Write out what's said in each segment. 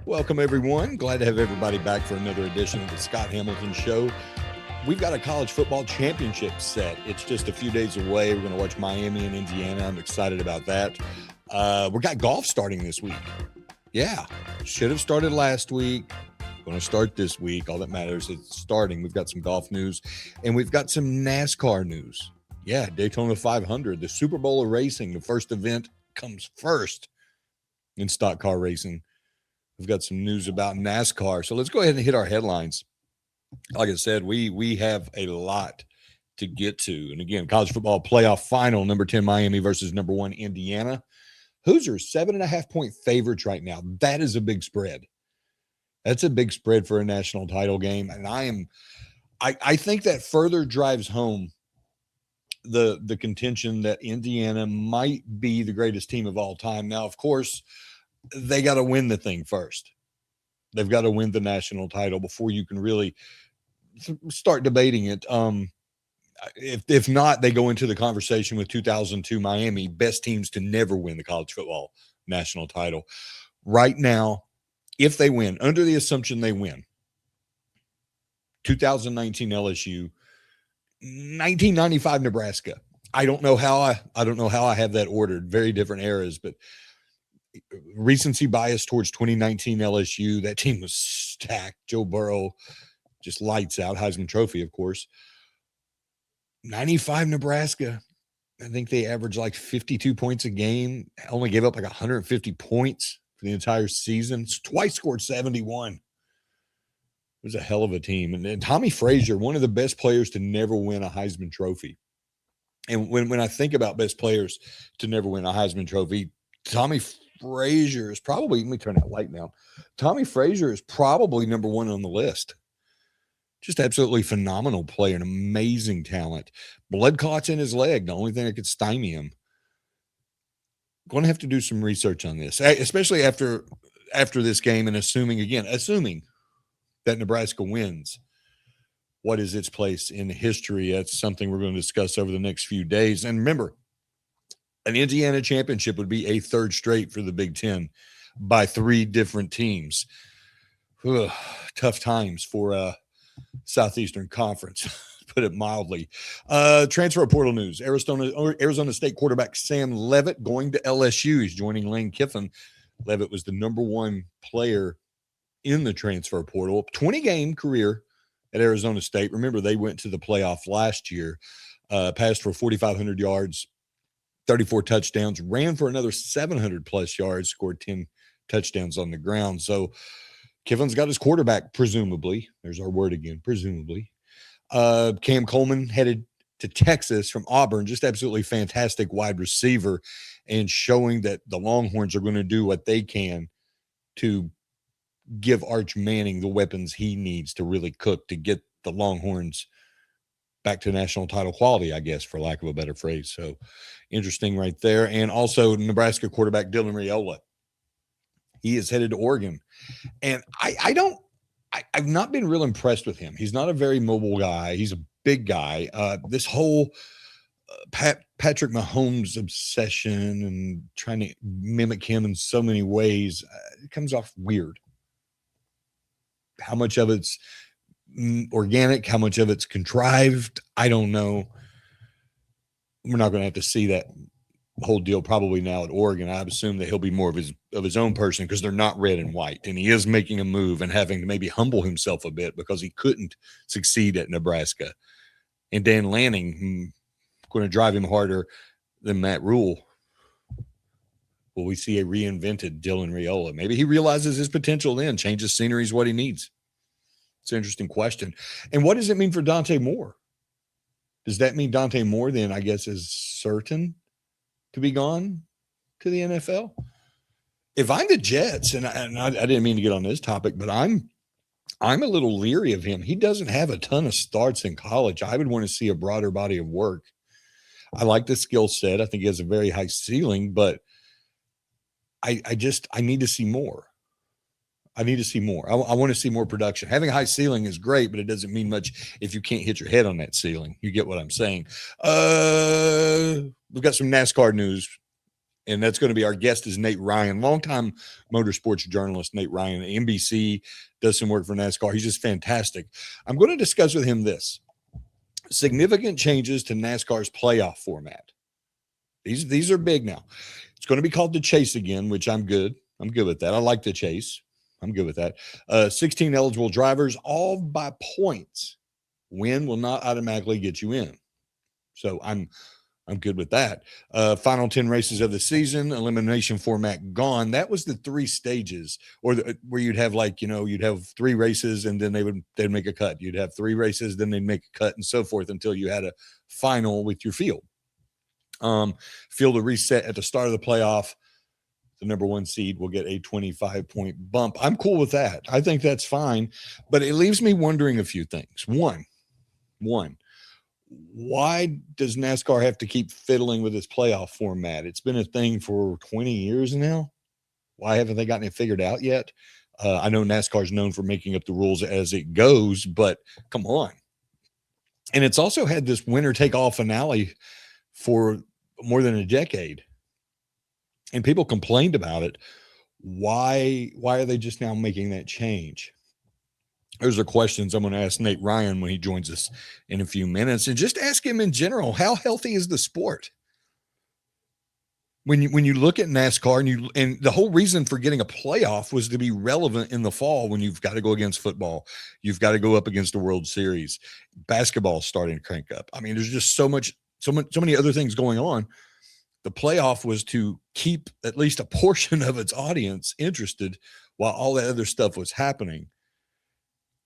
Welcome, everyone. Glad to have everybody back for another edition of the Scott Hamilton Show. We've got a college football championship set. It's just a few days away. We're going to watch Miami and Indiana. I'm excited about that. We got golf starting this week. Yeah, should have started last week. Going to start this week. All that matters is starting. We've got some golf news, and we've got some NASCAR news. Yeah, Daytona 500, the Super Bowl of racing. The first event comes first in stock car racing. We've got some news about NASCAR. So let's go ahead and hit our headlines. Like I said, we have a lot to get to. And again, college football playoff final, number 10 Miami versus number 1 Indiana. Hoosiers, 7.5-point favorites right now. That is a big spread. That's a big spread for a national title game. And I think that further drives home the contention that Indiana might be the greatest team of all time. Now, of course, they got to win the thing first. They've got to win the national title before you can really start debating it. If not, they go into the conversation with 2002 Miami, best teams to never win the college football national title. Right now, if they win, under the assumption they win, 2019 LSU, 1995 Nebraska. I don't know how I have that ordered. Very different eras, but recency bias towards 2019 LSU. That team was stacked. Joe Burrow just lights out. Heisman Trophy, of course. 95 Nebraska. I think they averaged like 52 points a game. Only gave up like 150 points for the entire season. Twice scored 71. It was a hell of a team. And then Tommy Frazier, one of the best players to never win a Heisman Trophy. And when I think about best players to never win a Heisman Trophy, Tommy Frazier is probably, let me turn that light down. Tommy Frazier is probably number 1 on the list. Just absolutely phenomenal player, an amazing talent. Blood clots in his leg, the only thing that could stymie him. Going to have to do some research on this, especially after this game, and assuming that Nebraska wins. What is its place in history? That's something we're going to discuss over the next few days. And remember, an Indiana championship would be a third straight for the Big Ten by 3 different teams. Ugh, tough times for Southeastern Conference, put it mildly. Transfer portal news. Arizona State quarterback Sam Leavitt going to LSU. He's joining Lane Kiffin. Leavitt was the number 1 player in the transfer portal. 20-game career at Arizona State. Remember, they went to the playoff last year. Passed for 4,500 yards, 34 touchdowns, ran for another 700-plus yards, scored 10 touchdowns on the ground. So Kiffin's got his quarterback, presumably. There's our word again, presumably. Cam Coleman headed to Texas from Auburn, just absolutely fantastic wide receiver, and showing that the Longhorns are going to do what they can to give Arch Manning the weapons he needs to really cook to get the Longhorns back to national title quality, I guess, for lack of a better phrase. So interesting right there. And also Nebraska quarterback Dylan Raiola. He is headed to Oregon. And I've not been real impressed with him. He's not a very mobile guy. He's a big guy. This whole Patrick Mahomes obsession and trying to mimic him in so many ways, it comes off weird. How much of it's organic, how much of it's contrived, I don't know. We're not going to have to see that whole deal probably now at Oregon. I assume that he'll be more of his own person because they're not red and white, and he is making a move and having to maybe humble himself a bit because he couldn't succeed at Nebraska. And Dan Lanning going to drive him harder than Matt Rule. Will we see a reinvented Dylan Raiola? Maybe he realizes his potential then, changes scenery is what he needs. It's an interesting question. And what does it mean for Dante Moore? Does that mean Dante Moore then, I guess, is certain to be gone to the NFL? If I'm the Jets, and I didn't mean to get on this topic, but I'm a little leery of him. He doesn't have a ton of starts in college. I would want to see a broader body of work. I like the skill set. I think he has a very high ceiling, but I need to see more. I need to see more. I want to see more production. Having a high ceiling is great, but it doesn't mean much if you can't hit your head on that ceiling. You get what I'm saying? We've got some NASCAR news. And that's going to be our guest is Nate Ryan, longtime motorsports journalist. Nate Ryan at NBC, does some work for NASCAR. He's just fantastic. I'm going to discuss with him this significant changes to NASCAR's playoff format. These are big now. It's going to be called the chase again, which I'm good. I'm good with that. I like the chase. I'm good with that. 16 eligible drivers, all by points. Win will not automatically get you in. So I'm good with that. Final 10 races of the season, elimination format gone. That was the 3 stages, or where you'd have you'd have 3 races and then they'd make a cut. You'd have 3 races, then they'd make a cut and so forth until you had a final with your field. Field to reset at the start of the playoff. The number 1 seed will get a 25-point bump. I'm cool with that. I think that's fine, but it leaves me wondering a few things. One, why does NASCAR have to keep fiddling with this playoff format? It's been a thing for 20 years now. Why haven't they gotten it figured out yet? I know NASCAR is known for making up the rules as it goes, but come on. And it's also had this winner take all finale for more than a decade. And people complained about it. Why are they just now making that change? Those are questions I'm going to ask Nate Ryan when he joins us in a few minutes, and just ask him in general, how healthy is the sport? When you look at NASCAR and the whole reason for getting a playoff was to be relevant in the fall when you've got to go against football, you've got to go up against the World Series, basketball starting to crank up. I mean, there's just so many other things going on. The playoff was to keep at least a portion of its audience interested while all that other stuff was happening.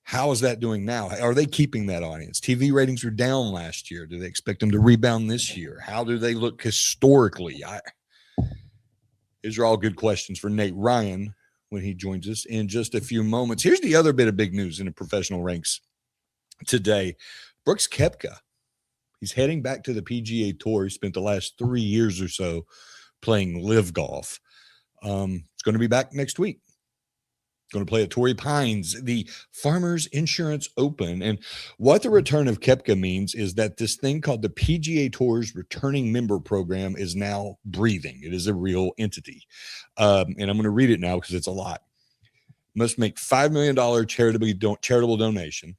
How is that doing now? Are they keeping that audience? TV ratings were down last year. Do they expect them to rebound this year? How do they look historically? These are all good questions for Nate Ryan when he joins us in just a few moments. Here's the other bit of big news in the professional ranks today. Brooks Koepka, he's heading back to the PGA Tour. He spent the last 3 years or so playing LIV Golf. It's going to be back next week. Going to play at Torrey Pines, the Farmers Insurance Open. And what the return of Koepka means is that this thing called the PGA Tour's returning member program is now breathing. It is a real entity. And I'm going to read it now because it's a lot. Must make $5 million charitable donation.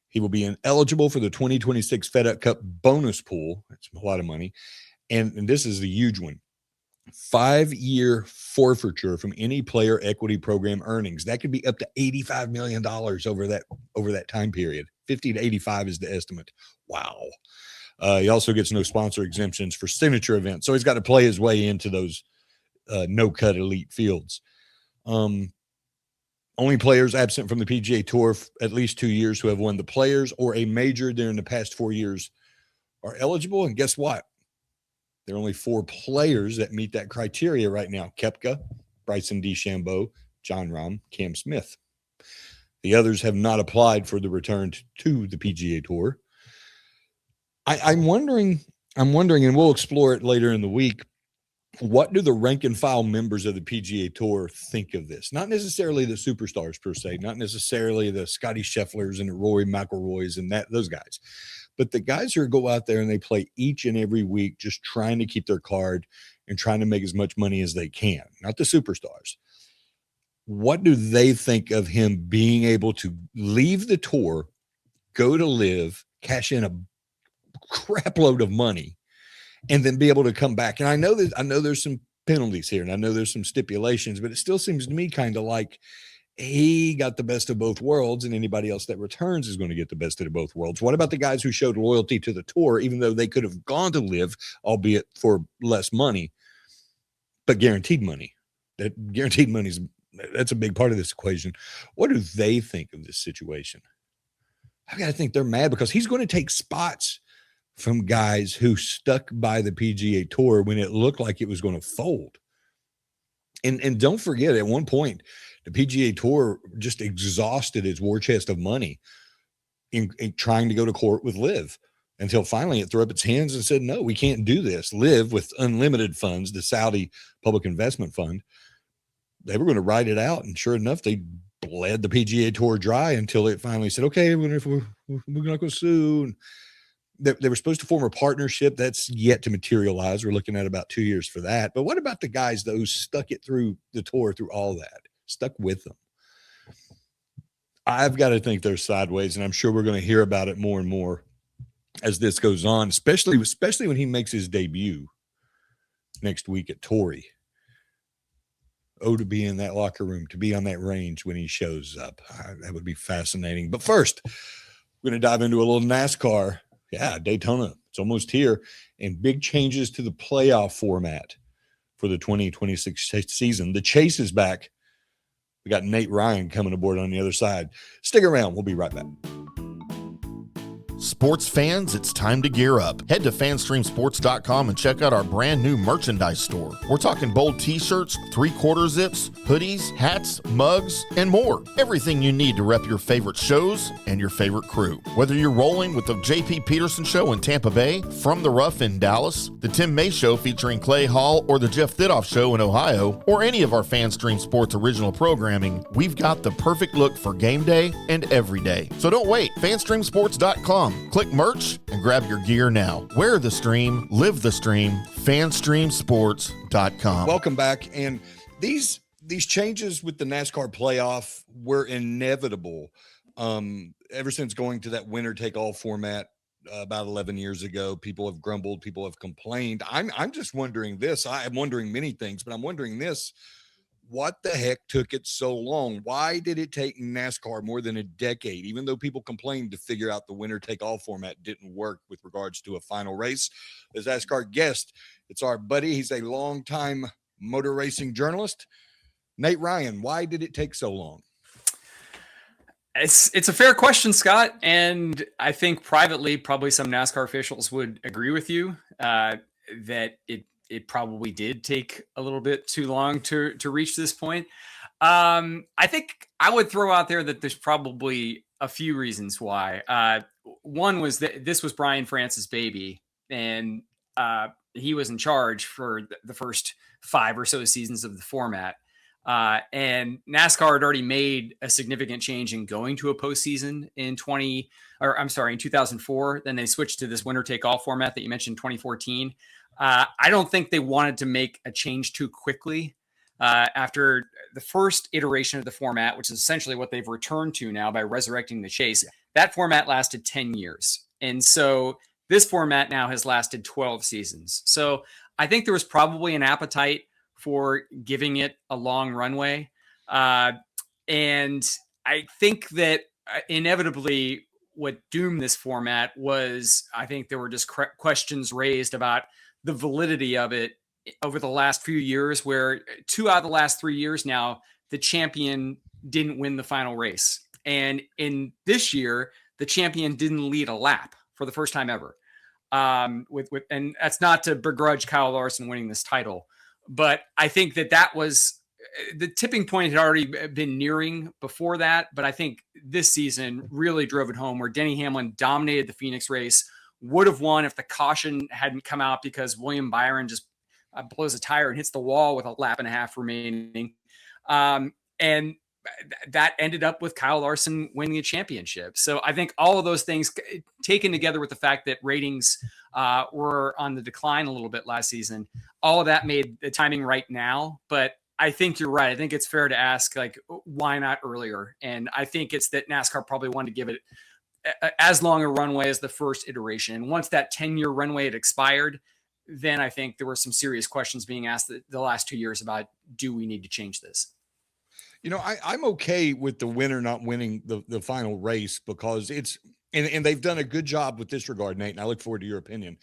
He will be eligible for the 2026 FedEx Cup bonus pool. That's a lot of money. And this is the huge one. 5-year forfeiture from any player equity program earnings. That could be up to $85 million over that time period. 50 to 85 is the estimate. Wow. He also gets no sponsor exemptions for signature events. So he's got to play his way into those no-cut elite fields. Only players absent from the PGA Tour at least 2 years who have won the Players or a major during the past 4 years are eligible. And guess what? There are only 4 players that meet that criteria right now. Koepka, Bryson DeChambeau, Jon Rahm, Cam Smith. The others have not applied for the return to the PGA Tour. I'm wondering, and we'll explore it later in the week, what do the rank and file members of the PGA Tour think of this? Not necessarily the superstars per se, not necessarily the Scotty Schefflers and the Rory McIlroys and those guys, but the guys who go out there and they play each and every week just trying to keep their card and trying to make as much money as they can, not the superstars. What do they think of him being able to leave the tour, go to LIV, cash in a crap load of money, and then be able to come back? And I know there's some penalties here, and I know there's some stipulations, but it still seems to me kind of like he got the best of both worlds, and anybody else that returns is going to get the best of both worlds. What about the guys who showed loyalty to the tour, even though they could have gone to LIV, albeit for less money, but guaranteed money? That guaranteed money that's a big part of this equation. What do they think of this situation? I got to think they're mad because he's going to take spots from guys who stuck by the PGA Tour when it looked like it was going to fold. And don't forget, at one point, the PGA Tour just exhausted its war chest of money in trying to go to court with LIV until finally it threw up its hands and said, no, we can't do this. LIV, with unlimited funds, the Saudi Public Investment Fund, they were going to ride it out. And sure enough, they bled the PGA Tour dry until it finally said, okay, we're not going to sue. They were supposed to form a partnership. That's yet to materialize. We're looking at about 2 years for that. But what about the guys, though, who stuck it through the tour, through all that, stuck with them? I've got to think they're sideways, and I'm sure we're going to hear about it more and more as this goes on, especially when he makes his debut next week at Torrey. Oh, to be in that locker room, to be on that range when he shows up. That would be fascinating. But first, we're going to dive into a little NASCAR. Yeah, Daytona. It's almost here. And big changes to the playoff format for the 2026 season. The chase is back. We got Nate Ryan coming aboard on the other side. Stick around. We'll be right back. Sports fans, it's time to gear up. Head to fanstreamsports.com and check out our brand new merchandise store. We're talking bold t-shirts, 3/4 zips, hoodies, hats, mugs, and more. Everything you need to rep your favorite shows and your favorite crew. Whether you're rolling with the J.P. Peterson Show in Tampa Bay, From the Rough in Dallas, the Tim May Show featuring Clay Hall, or the Jeff Thidoff Show in Ohio, or any of our Fanstream Sports original programming, we've got the perfect look for game day and every day. So don't wait. fanstreamsports.com. Click merch and grab your gear now. Wear the stream, live the stream, fanstreamsports.com. Welcome back. And these changes with the NASCAR playoff were inevitable ever since going to that winner-take-all format about 11 years ago. People have grumbled. People have complained. I'm just wondering this. I'm wondering many things, but I'm wondering this. What the heck took it so long? Why did it take NASCAR more than a decade, even though people complained, to figure out the winner-take-all format didn't work with regards to a final race? Let's ask our guest. It's our buddy. He's a longtime motor racing journalist. Nate Ryan, why did it take so long? It's a fair question, Scott. And I think privately, probably some NASCAR officials would agree with you that it probably did take a little bit too long to reach this point. I think I would throw out there that there's probably a few reasons why. One was that this was Brian France's baby, and he was in charge for the first 5 or so seasons of the format. And NASCAR had already made a significant change in going to a postseason in 2004. Then they switched to this winner-take-all format that you mentioned, 2014. I don't think they wanted to make a change too quickly after the first iteration of the format, which is essentially what they've returned to now by resurrecting the chase. That format lasted 10 years. And so this format now has lasted 12 seasons. So I think there was probably an appetite for giving it a long runway. And I think that inevitably what doomed this format was, I think there were just questions raised about the validity of it over the last few years, where 2 out of the last 3 years now, the champion didn't win the final race. And in this year, the champion didn't lead a lap for the first time ever. And that's not to begrudge Kyle Larson winning this title, but I think that was the tipping point had already been nearing before that. But I think this season really drove it home, where Denny Hamlin dominated the Phoenix race, would have won if the caution hadn't come out because William Byron just blows a tire and hits the wall with a lap and a half remaining. And that ended up with Kyle Larson winning the championship. So I think all of those things taken together with the fact that ratings were on the decline a little bit last season, all of that made the timing right now. But I think you're right. I think it's fair to ask, like, why not earlier? And I think it's that NASCAR probably wanted to give it as long a runway as the first iteration. And once that 10-year runway had expired, then I think there were some serious questions being asked the last 2 years about, do we need to change this? You know, I'm okay with the winner not winning the final race, because it's, and they've done a good job with this regard, Nate, and I look forward to your opinion.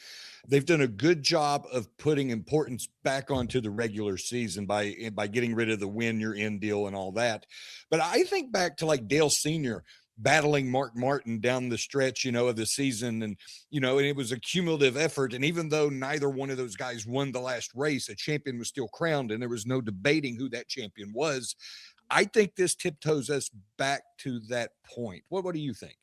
They've done a good job of putting importance back onto the regular season by getting rid of the win you're in deal and all that. But I think back to like Dale Sr. battling Mark Martin down the stretch, of the season. And, and it was a cumulative effort. And even though neither one of those guys won the last race, a champion was still crowned, and there was no debating who that champion was. I think this tiptoes us back to that point. What do you think?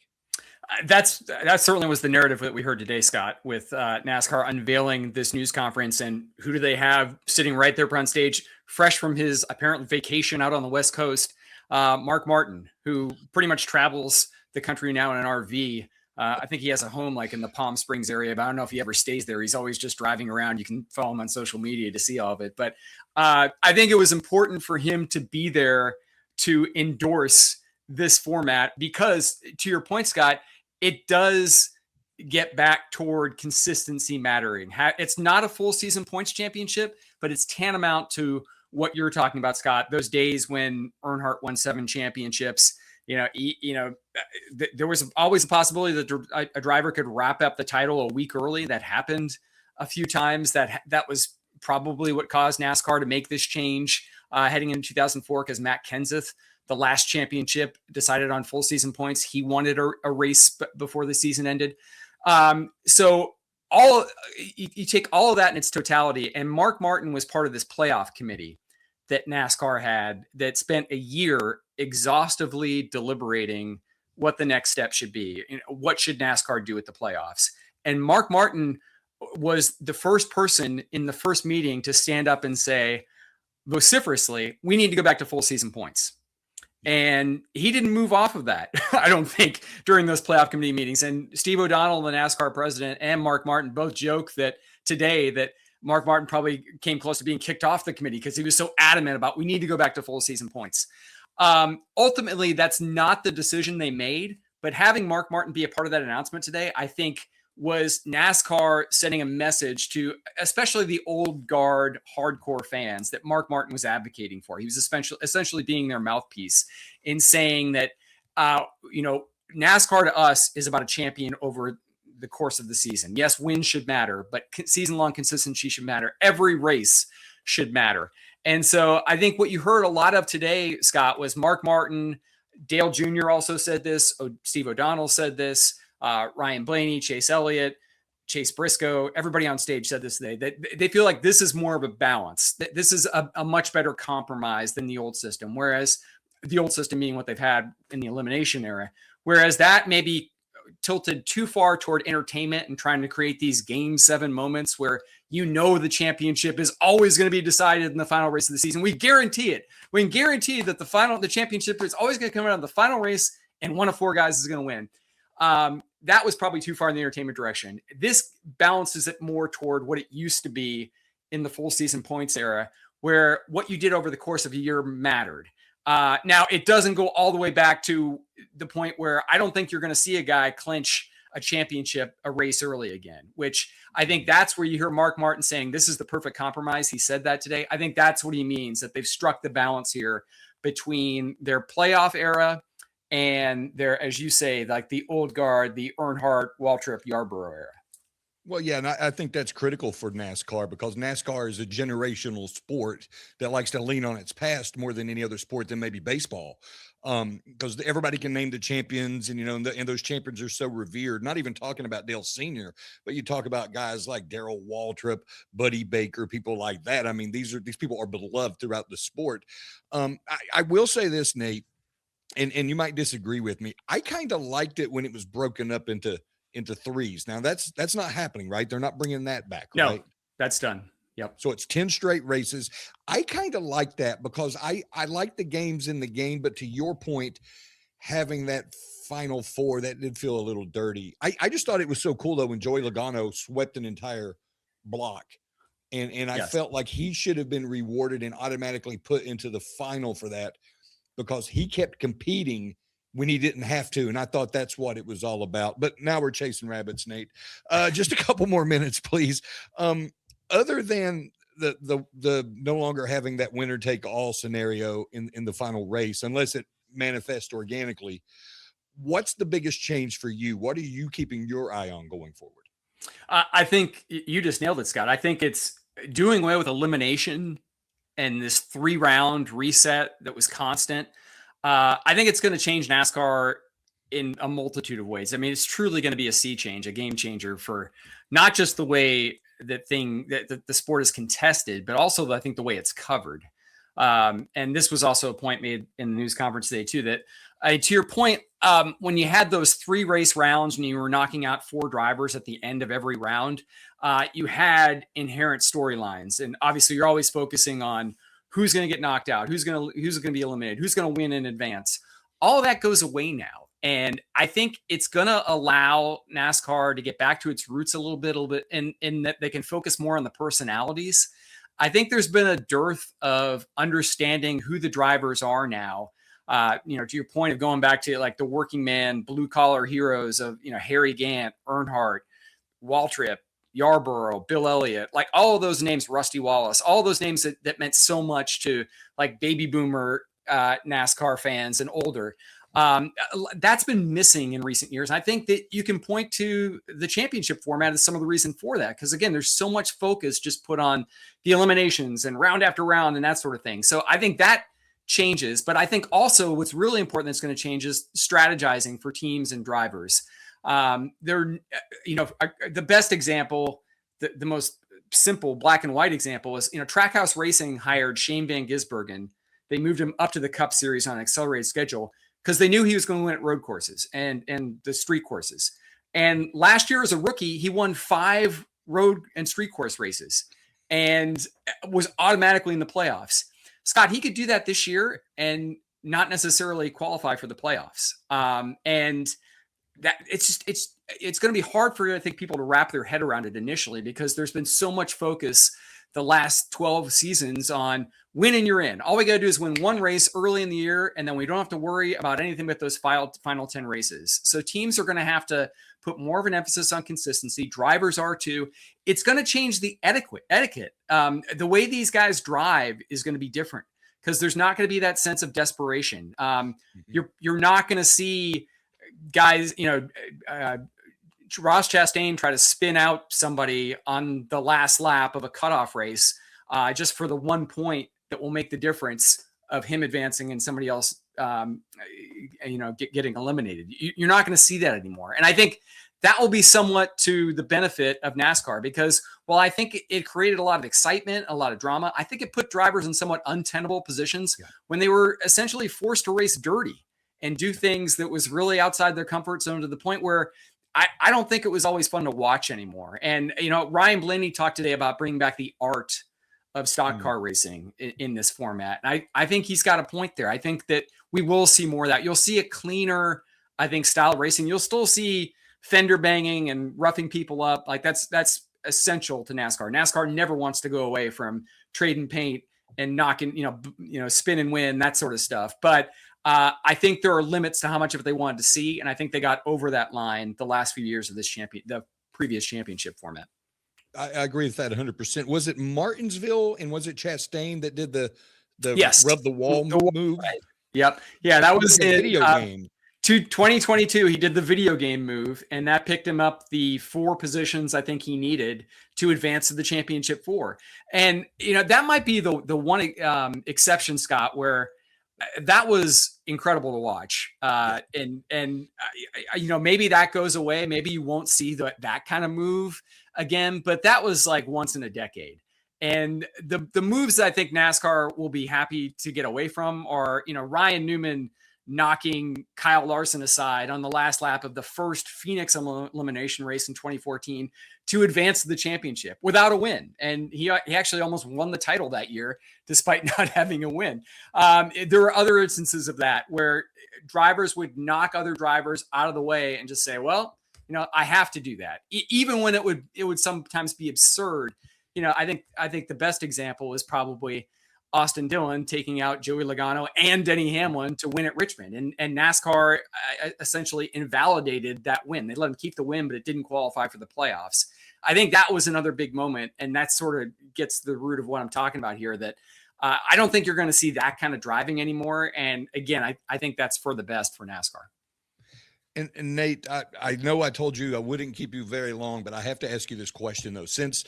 That certainly was the narrative that we heard today, Scott, with NASCAR unveiling this news conference. And who do they have sitting right there on stage, fresh from his apparent vacation out on the West Coast? Mark Martin, who pretty much travels the country now in an RV, I think he has a home like in the Palm Springs area, but I don't know if he ever stays there. He's always just driving around. You can follow him on social media to see all of it. But I think it was important for him to be there to endorse this format because, to your point, Scott, it does get back toward consistency mattering. It's not a full season points championship, but it's tantamount to what you're talking about, Scott. Those days when Earnhardt won 7 championships. There was always a possibility that a driver could wrap up the title a week early. That happened a few times. That was probably what caused NASCAR to make this change heading into 2004, because Matt Kenseth, the last championship, decided on full season points. He wanted a race before the season ended. So you take all of that in its totality, and Mark Martin was part of this playoff committee that NASCAR had that spent a year exhaustively deliberating what the next step should be. What should NASCAR do at the playoffs? And Mark Martin was the first person in the first meeting to stand up and say vociferously, we need to go back to full season points. And he didn't move off of that, I don't think, during those playoff committee meetings. And Steve O'Donnell, the NASCAR president, and Mark Martin both joke that today that Mark Martin probably came close to being kicked off the committee because he was so adamant about we need to go back to full season points. Ultimately, that's not the decision they made, but having Mark Martin be a part of that announcement today, I think, was NASCAR sending a message to especially the old guard hardcore fans that Mark Martin was advocating for. He was essentially being their mouthpiece in saying that, NASCAR to us is about a champion over the course of the season. Yes, wins should matter, but season-long consistency should matter. Every race should matter. And so I think what you heard a lot of today, Scott, was Mark Martin. Dale Jr. also said this. Steve O'Donnell said this. Ryan Blaney, Chase Elliott, Chase Briscoe, everybody on stage said this today, that they feel like this is more of a balance. This is a much better compromise than the old system, whereas the old system being what they've had in the elimination era, whereas that maybe tilted too far toward entertainment and trying to create these game 7 moments where the championship is always going to be decided in the final race of the season. We guarantee it. We can guarantee that the championship is always going to come out of the final race and one of 4 guys is going to win. That was probably too far in the entertainment direction. This balances it more toward what it used to be in the full season points era, where what you did over the course of a year mattered. Now, it doesn't go all the way back to the point where I don't think you're going to see a guy clinch a race early again, which I think that's where you hear Mark Martin saying this is the perfect compromise. He said that today. I think that's what he means, that they've struck the balance here between their playoff era and their, as you say, like the old guard, the Earnhardt, Waltrip, Yarborough era. Well, yeah, and I think that's critical for NASCAR because NASCAR is a generational sport that likes to lean on its past more than any other sport than maybe baseball. Because everybody can name the champions, and and those champions are so revered. Not even talking about Dale Sr., but you talk about guys like Darrell Waltrip, Buddy Baker, people like that. I mean, these people are beloved throughout the sport. I will say this, Nate, and you might disagree with me. I kind of liked it when it was broken up into threes. Now that's not happening, right? They're not bringing that back, right? No, that's done. Yep. So it's 10 straight races. I kind of like that because I like the games in the game, but to your point, having that final 4, that did feel a little dirty. I just thought it was so cool though when Joey Logano swept an entire block. And I felt like he should have been rewarded and automatically put into the final for that because he kept competing when he didn't have to. And I thought that's what it was all about. But now we're chasing rabbits, Nate. Just a couple more minutes, please. Other than the no longer having that winner take all scenario in the final race, unless it manifests organically, what's the biggest change for you? What are you keeping your eye on going forward? I think you just nailed it, Scott. I think it's doing away with elimination and this 3-round reset that was constant. I think it's going to change NASCAR in a multitude of ways. I mean, it's truly going to be a sea change, a game changer for not just the way that the sport is contested, but also I think the way it's covered. And this was also a point made in the news conference today too, that to your point, when you had those 3 race rounds and you were knocking out 4 drivers at the end of every round, you had inherent storylines. And obviously you're always focusing on who's going to get knocked out, who's going to be eliminated, who's going to win in advance. All of that goes away now. And I think it's going to allow NASCAR to get back to its roots a little bit, in that they can focus more on the personalities. I think there's been a dearth of understanding who the drivers are now. To your point of going back to like the working man, blue collar heroes of, Harry Gant, Earnhardt, Waltrip, Yarborough, Bill Elliott, like all of those names, Rusty Wallace, all those names that meant so much to like baby boomer NASCAR fans and older. That's been missing in recent years. I think that you can point to the championship format as some of the reason for that. Because again, there's so much focus just put on the eliminations and round after round and that sort of thing. So I think that changes. But I think also what's really important that's going to change is strategizing for teams and drivers. The best example, the most simple black and white example is, Trackhouse Racing hired Shane Van Gisbergen. They moved him up to the Cup Series on an accelerated schedule because they knew he was going to win at road courses and the street courses. And last year as a rookie, he won 5 road and street course races and was automatically in the playoffs. Scott, he could do that this year and not necessarily qualify for the playoffs. And that it's going to be hard for, I think, people to wrap their head around it initially, because there's been so much focus the last 12 seasons on win and you're in. All we got to do is win one race early in the year, and then we don't have to worry about anything but those final 10 races. So teams are going to have to put more of an emphasis on consistency. Drivers are too. It's going to change the etiquette. The way these guys drive is going to be different because there's not going to be that sense of desperation. You're not going to see guys, Ross Chastain try to spin out somebody on the last lap of a cutoff race just for the 1 point that will make the difference of him advancing and somebody else, getting eliminated. You're not going to see that anymore. And I think that will be somewhat to the benefit of NASCAR because while I think it created a lot of excitement, a lot of drama, I think it put drivers in somewhat untenable positions when they were essentially forced to race dirty and do things that was really outside their comfort zone to the point where I don't think it was always fun to watch anymore. And, Ryan Blaney talked today about bringing back the art of stock car racing in this format. And I think he's got a point there. I think that we will see more of that. You'll see a cleaner, I think, style of racing. You'll still see fender banging and roughing people up. Like that's essential to NASCAR. NASCAR never wants to go away from trading paint and knocking, spin and win, that sort of stuff. But I think there are limits to how much of it they wanted to see, and I think they got over that line the last few years of the previous championship format. I agree with that 100%. Was it Martinsville and was it Chastain that did the yes. rub the wall move? Right. Yep. Yeah, that was a video game. 2022, he did the video game move, and that picked him up the 4 positions I think he needed to advance to the championship 4. And that might be the one exception, Scott, where that was incredible to watch. And maybe that goes away. Maybe you won't see that kind of move again, but that was like once in a decade. And the moves that I think NASCAR will be happy to get away from are, Ryan Newman knocking Kyle Larson aside on the last lap of the first Phoenix elimination race in 2014 to advance to the championship without a win. And he actually almost won the title that year, despite not having a win. There are other instances of that where drivers would knock other drivers out of the way and just say, well, I have to do that. Even when it would sometimes be absurd. I think the best example is probably Austin Dillon taking out Joey Logano and Denny Hamlin to win at Richmond. And NASCAR essentially invalidated that win. They let him keep the win, but it didn't qualify for the playoffs. I think that was another big moment. And that sort of gets to the root of what I'm talking about here, that I don't think you're going to see that kind of driving anymore. And again, I think that's for the best for NASCAR. And Nate, I know I told you I wouldn't keep you very long, but I have to ask you this question though, since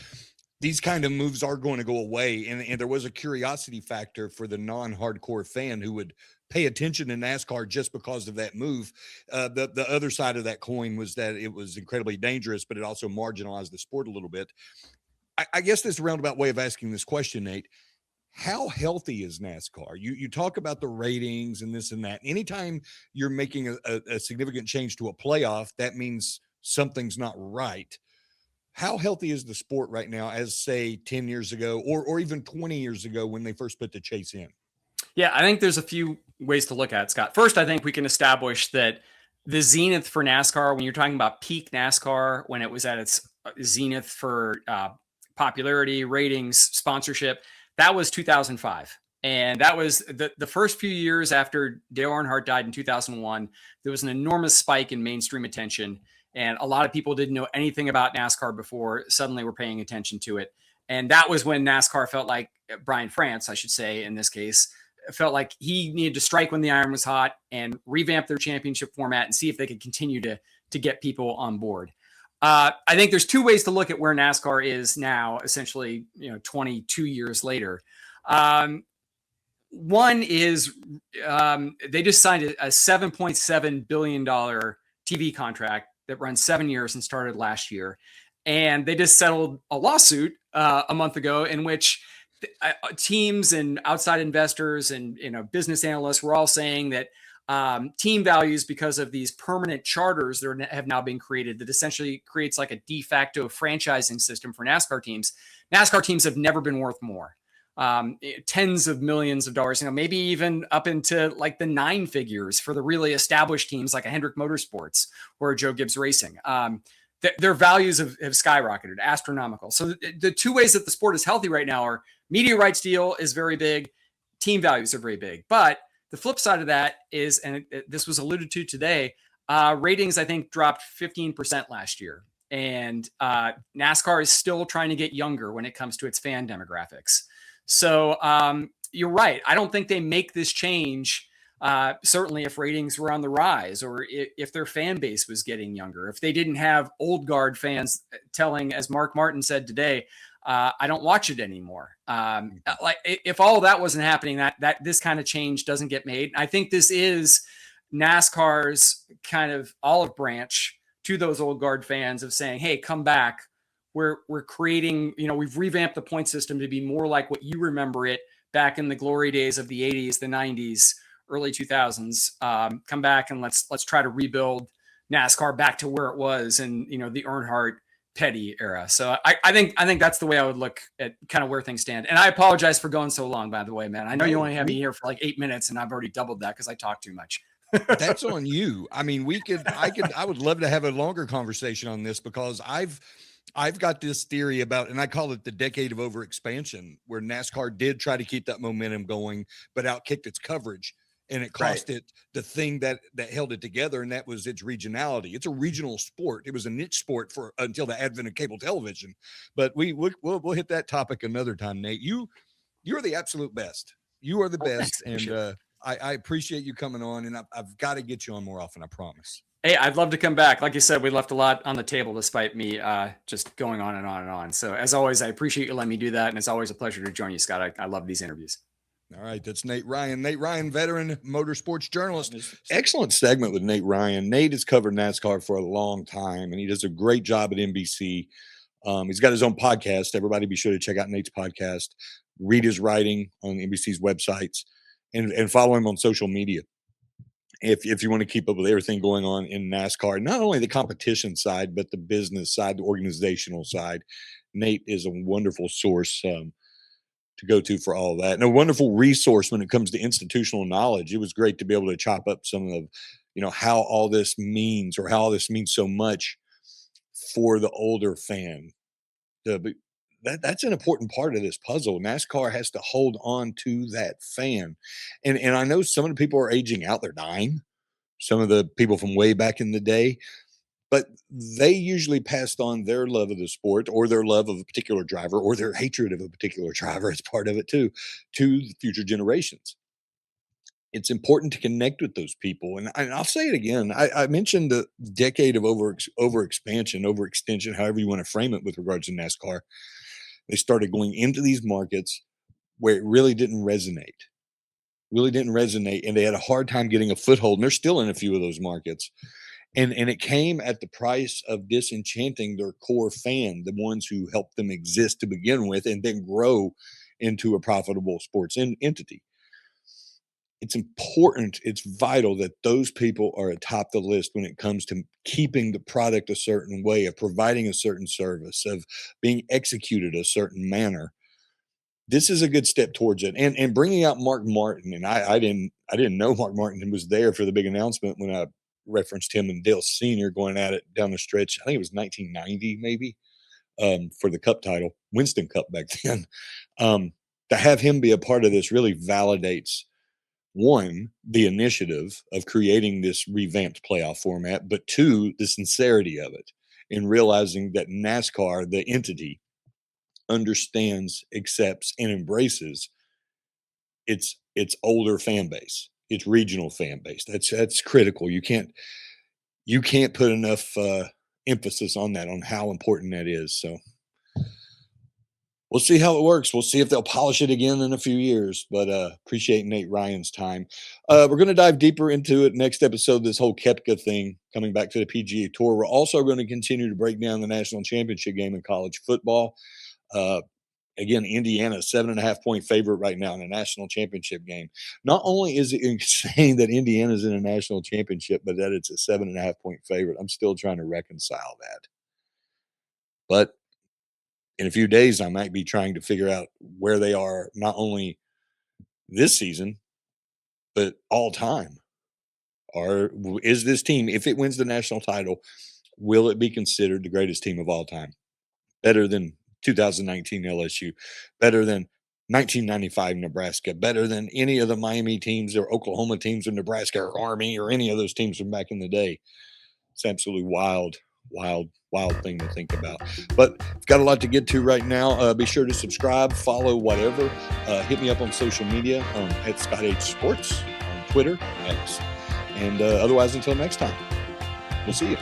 these kind of moves are going to go away. And there was a curiosity factor for the non-hardcore fan who would pay attention to NASCAR just because of that move. The other side of that coin was that it was incredibly dangerous, but it also marginalized the sport a little bit. I guess this roundabout way of asking this question, Nate, how healthy is NASCAR? You talk about the ratings and this and that. Anytime you're making a significant change to a playoff, that means something's not right. How healthy is the sport right now as, say, 10 years ago or even 20 years ago when they first put the chase in? Yeah, I think there's a few ways to look at it, Scott. First, I think we can establish that the zenith for NASCAR, when you're talking about peak NASCAR, when it was at its zenith for popularity, ratings, sponsorship, that was 2005. And that was the first few years after Dale Earnhardt died in 2001. There was an enormous spike in mainstream attention. And a lot of people didn't know anything about NASCAR before. Suddenly we're paying attention to it. And that was when NASCAR felt like, Brian France, I should say, in this case, felt like he needed to strike when the iron was hot and revamp their championship format and see if they could continue to get people on board. I think there's two ways to look at where NASCAR is now, essentially, 22 years later. One is they just signed a $7.7 billion TV contract that runs 7 years and started last year. And they just settled a lawsuit a month ago in which teams and outside investors and business analysts were all saying that team values, because of these permanent charters that have now been created, that essentially creates like a de facto franchising system for NASCAR teams. NASCAR teams have never been worth more. Tens of millions of dollars, maybe even up into like the 9 figures for the really established teams like a Hendrick Motorsports or a Joe Gibbs Racing. Their values have skyrocketed, astronomical. So the two ways that the sport is healthy right now are media rights deal is very big, team values are very big. But the flip side of that is, and this was alluded to today, ratings, I think, dropped 15% last year. And NASCAR is still trying to get younger when it comes to its fan demographics. So you're right. I don't think they make this change, certainly if ratings were on the rise, or if their fan base was getting younger, if they didn't have old guard fans telling, as Mark Martin said today, I don't watch it anymore. Like if all of that wasn't happening, that this kind of change doesn't get made. I think this is NASCAR's kind of olive branch to those old guard fans of saying, hey, come back. We're creating, we've revamped the point system to be more like what you remember it back in the glory days of the 80s, the 90s, early 2000s. Come back and let's try to rebuild NASCAR back to where it was in, the Earnhardt Petty era. So I think that's the way I would look at kind of where things stand. And I apologize for going so long, by the way, man. I know you only have me here for like 8 minutes, and I've already doubled that because I talk too much. That's on you. I mean, I would love to have a longer conversation on this, because I've got this theory about, and I call it the decade of overexpansion, where NASCAR did try to keep that momentum going, but outkicked its coverage. And it cost it the thing that held it together, and that was its regionality. It's a regional sport. It was a niche sport until the advent of cable television. But we'll hit that topic another time, Nate. You're the absolute best. You are the best, and I appreciate you coming on. And I've got to get you on more often. I promise. Hey, I'd love to come back. Like you said, we left a lot on the table despite me just going on and on and on. So as always, I appreciate you letting me do that. And it's always a pleasure to join you, Scott. I love these interviews. All right. That's Nate Ryan. Nate Ryan, veteran motorsports journalist. Excellent segment with Nate Ryan. Nate has covered NASCAR for a long time, and he does a great job at NBC. He's got his own podcast. Everybody be sure to check out Nate's podcast, read his writing on NBC's websites, and follow him on social media. If you want to keep up with everything going on in NASCAR, not only the competition side, but the business side, the organizational side, Nate is a wonderful source to go to for all of that, and a wonderful resource when it comes to institutional knowledge. It was great to be able to chop up some of, how all this means, or how all this means so much for the older fan. That's an important part of this puzzle. NASCAR has to hold on to that fan. And I know some of the people are aging out. They're dying. Some of the people from way back in the day, but they usually passed on their love of the sport, or their love of a particular driver, or their hatred of a particular driver as part of it too, to the future generations. It's important to connect with those people. And I'll say it again. I mentioned the decade of overextension, however you want to frame it with regards to NASCAR. They started going into these markets where it really didn't resonate, and they had a hard time getting a foothold. And they're still in a few of those markets. And it came at the price of disenchanting their core fan, the ones who helped them exist to begin with, and then grow into a profitable sports entity. It's important, it's vital that those people are atop the list when it comes to keeping the product a certain way, of providing a certain service, of being executed a certain manner. This is a good step towards it. And bringing out Mark Martin, and I didn't know Mark Martin was there for the big announcement when referenced him and Dale Sr. going at it down the stretch. I think it was 1990 maybe, for the Cup title, Winston Cup back then. To have him be a part of this really validates, one, the initiative of creating this revamped playoff format, but two, the sincerity of it in realizing that NASCAR, the entity, understands, accepts, and embraces its older fan base, its regional fan base. That's critical. You can't put enough emphasis on that, on how important that is. So we'll see how it works. We'll see if they'll polish it again in a few years, but appreciate Nate Ryan's time. We're going to dive deeper into it next episode, this whole Koepka thing, coming back to the PGA Tour. We're also going to continue to break down the national championship game in college football. Again, Indiana, 7.5-point favorite right now in a national championship game. Not only is it insane that Indiana's in a national championship, but that it's a 7.5-point favorite. I'm still trying to reconcile that. But in a few days, I might be trying to figure out where they are, not only this season, but all time. Or is this team, if it wins the national title, will it be considered the greatest team of all time? Better than 2019 LSU, better than 1995 Nebraska, better than any of the Miami teams or Oklahoma teams in Nebraska or Army or any of those teams from back in the day. It's absolutely wild thing to think about. But I've got a lot to get to right now. Be sure to subscribe, follow, whatever. Hit me up on social media at Scott H Sports on Twitter, X. And otherwise, until next time, we'll see you.